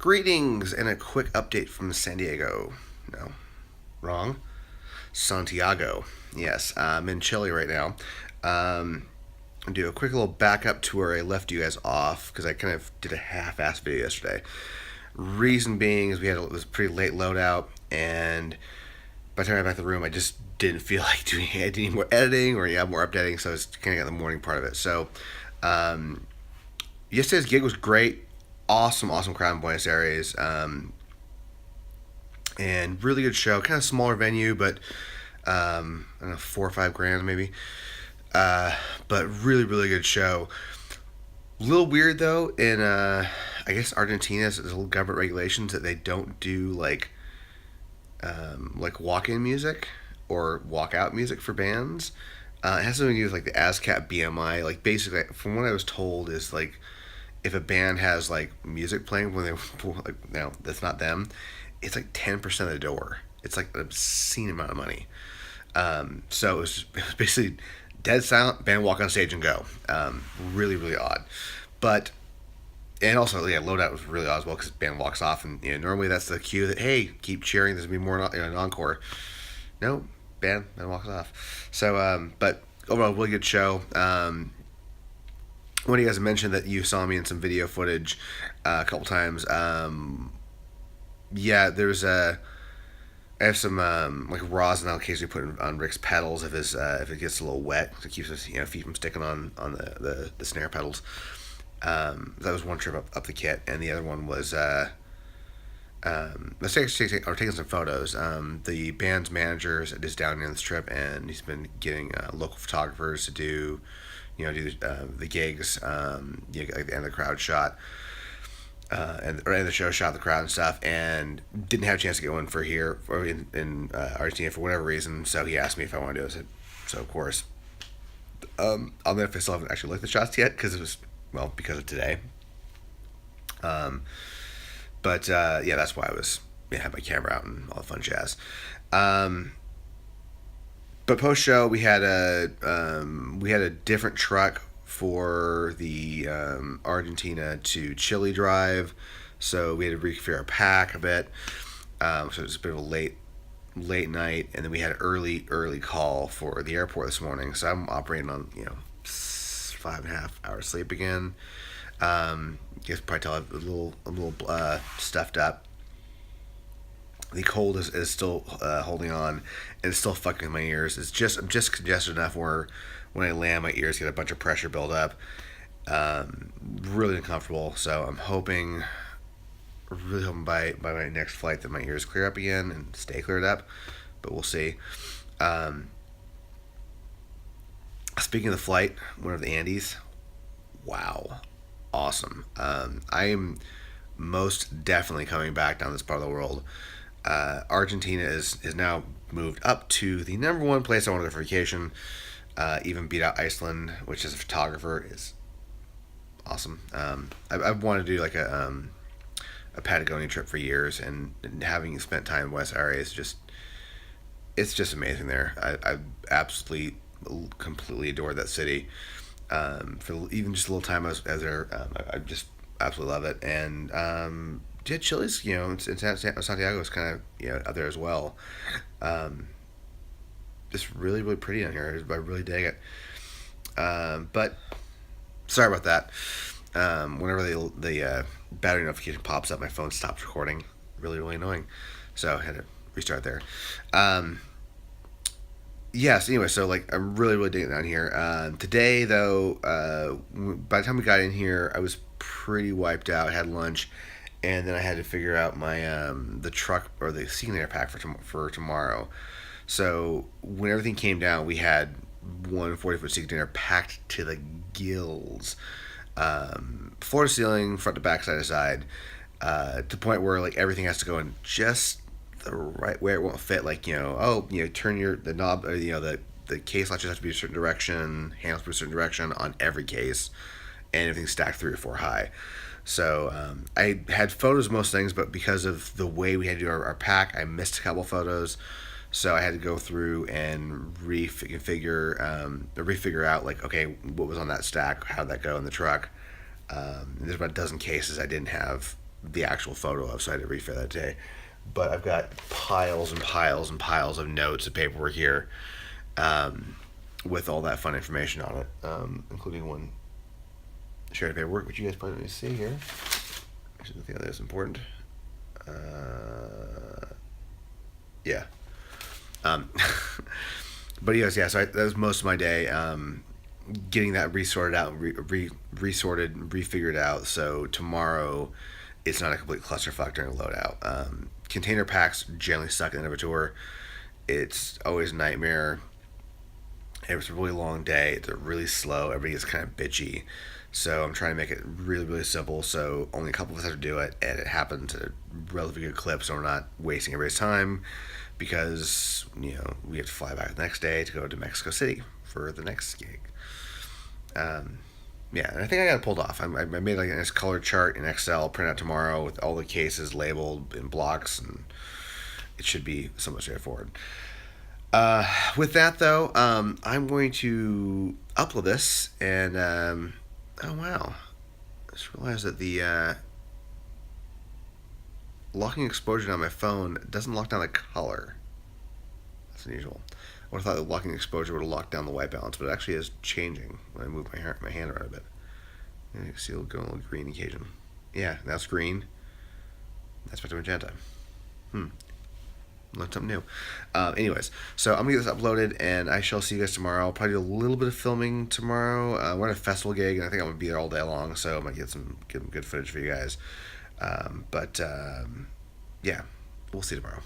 Greetings and a quick update from Santiago. No, wrong. Santiago. Yes, I'm in Chile right now. I'll do a quick little backup to where I left you guys off because I kind of did a half-assed video yesterday. Reason being is it was a pretty late loadout, and by the time I got back to the room, I just didn't feel like doing any more editing or more updating, so I was kind of got the morning part of it. So, yesterday's gig was great. Awesome crowd in Buenos Aires. And really good show. Kind of smaller venue, but I don't know, 4 or 5 grand maybe. But really good show. A little weird though. In I guess Argentina, there's little government regulations that they don't do like walk-in music or walk-out music for bands. It has something to do with like the ASCAP BMI. Like basically, from what I was told, is like if a band has like music playing when they like no, that's not them. It's like 10% of the door. It's like an obscene amount of money. So it was basically dead silent. Band walk on stage and go. Really odd, but and also yeah, loadout was really odd as well because band walks off and normally that's the cue that hey keep cheering. There's gonna be more an encore. No, band walks off. So but overall really good show. One of you guys mentioned that you saw me in some video footage a couple times. Yeah, there's I have some like rosin I'll occasionally put on Rick's pedals if it gets a little wet. It keeps his feet from sticking on the snare pedals. That was one trip up the kit, and the other one was let's taking some photos. The band's manager is down in this trip, and he's been getting local photographers to do the gigs, like the end of the crowd shot, and the show shot the crowd and stuff, and didn't have a chance to get one for here or in Argentina for whatever reason. So he asked me if I wanted to do it. I said, so of course. I'll know if I still haven't actually looked at the shots yet because it was because of today. But yeah, that's why I had my camera out and all the fun jazz. But post show we had a different truck for the Argentina to Chile drive, so we had to reconfigure our pack a bit. So it was a bit of a late night, and then we had an early call for the airport this morning. So I'm operating on 5.5 hours sleep again. You guys probably tell I'm a little stuffed up. The cold is still holding on, and it's still fucking with my ears. I'm just congested enough where when I land, my ears get a bunch of pressure build up. Really uncomfortable. So I'm really hoping by my next flight that my ears clear up again and stay cleared up. But we'll see. Speaking of the flight, one of the Andes. Wow, awesome. I am most definitely coming back down this part of the world. Argentina is now moved up to the number one place I want to go for vacation. Even beat out Iceland, which as a photographer is awesome. I've wanted to do like a Patagonia trip for years, and having spent time in West Aires, it's just amazing there. I absolutely completely adored that city. For even just a little time I was there, I just absolutely love it. And yeah, Chile's in Santiago is kind of out there as well. Just really pretty down here. I really dig it. But sorry about that. Whenever the battery notification pops up, my phone stops recording. Really annoying. So I had to restart there. Yes. Anyway, so like I'm really digging down here. Today though, by the time we got in here, I was pretty wiped out. I had lunch, and then I had to figure out my the truck or the seating pack for tomorrow. So when everything came down, we had one 40-foot seat dinner packed to the gills, floor to ceiling, front to back, side to side, to the point where like everything has to go in just the right way. It won't fit. Like turn the knob, or, the case latches have to be a certain direction, handles be a certain direction on every case, and everything's stacked 3 or 4 high. So I had photos of most things, but because of the way we had to do our pack, I missed a couple photos. So I had to go through and refigure out like, okay, what was on that stack, how'd that go in the truck. There's about a dozen cases I didn't have the actual photo of, so I had to refill that day. But I've got piles and piles and piles of notes and paperwork here, with all that fun information on it, including one shared paperwork, which you guys probably don't see here. Actually, I think that's important. Yeah. Um, but yes, yeah. So that was most of my day, getting that resorted out, resorted, refigured out. So tomorrow, it's not a complete clusterfuck during loadout. Container packs generally suck at the end of a tour. It's always a nightmare. It was a really long day. They're really slow. Everybody gets kind of bitchy. So I'm trying to make it really, really simple. So only a couple of us have to do it, and it happens at a relatively good clip. So we're not wasting everybody's time, because we have to fly back the next day to go to Mexico City for the next gig. Um, yeah, and I think I got it pulled off. I made like a nice color chart in Excel, print out tomorrow with all the cases labeled in blocks, and it should be somewhat straightforward. With that though, I'm going to upload this, and oh wow, I just realized that the locking exposure on my phone doesn't lock down the color. That's unusual. I would have thought the locking exposure would have locked down the white balance, but it actually is changing when I move my hand around a bit. And you can see it'll go a little green occasion. Yeah, that's green. That's back to magenta. Learn something new. Anyways, so I'm gonna get this uploaded, and I shall see you guys tomorrow. I'll probably do a little bit of filming tomorrow. We're at a festival gig, and I think I'm gonna be there all day long, so I might get some good footage for you guys. But yeah, we'll see you tomorrow.